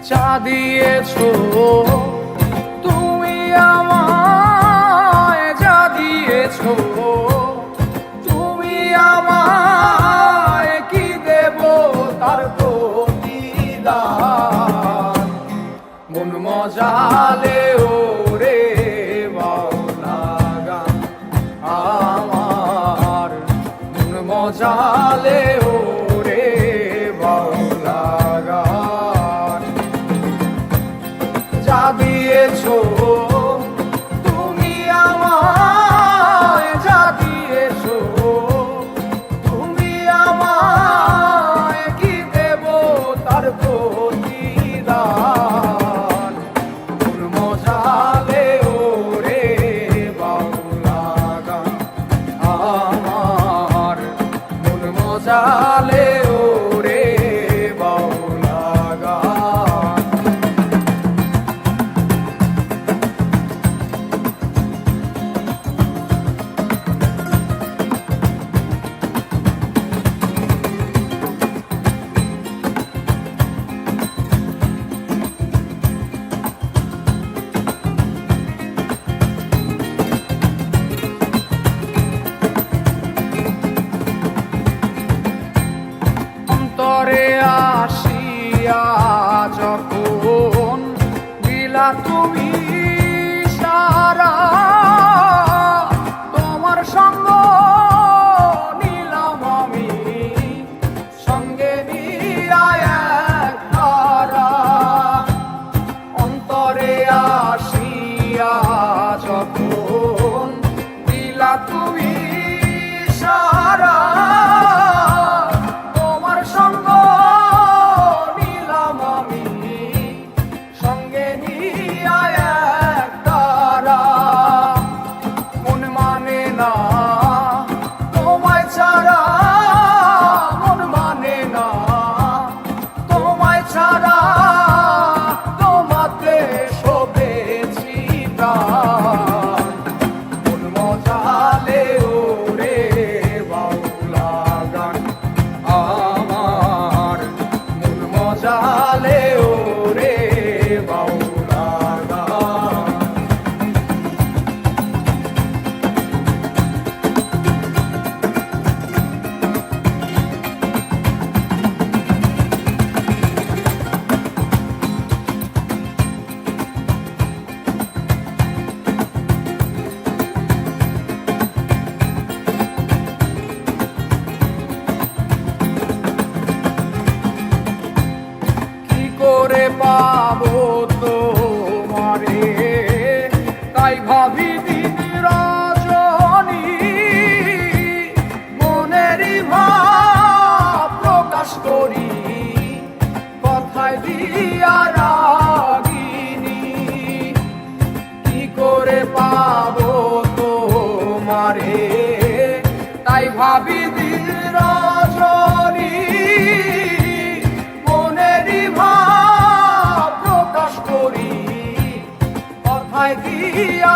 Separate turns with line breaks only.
চা দিয়েছো তুমি আমায়, যা দিয়েছো তুমি আমায়, কি দেব তার প্রতিদান। মন মজালে ওরে বাউলা গান আমার, মন মজালে ওরে বাউলা গান। যা দিয়েছো তুমি আমায়, যা দিয়েছো তুমি আমায়, কি দেব তার প্রতিদান। মন মজালে ওরে বাউলা গান আমার, মন মজালে ওরে বাউলা গান। অন্তরে আসিয়া যখন দিলা তুমি সারা, তোমার সঙ্গ নিলাম আমি, সঙ্গে নিয়া এক ধারা। অন্তরে আসিয়া যখন দিলা তুমি সারা, সঙ্গ নিলাম আমি, সঙ্গে নিয়া এক তারা। মন মানে না তোমায় ছাড়া, মন মানে না তোমায় ছাড়া, তোমাতে শোভেছি প্রাণ। মন মজালে ওরে বাউলা গান আমার, মন মজালে ওরে বাউলা গান। করে পাবো তোমারে, তাই ভাবি দিন রজনী, মনেরই ভাব প্রকাশ করি কথায় দিয়া রাগিনী। কি করে পাবো তোমারে, তাই ভাবি দিন রজনী, কথায় দিয়া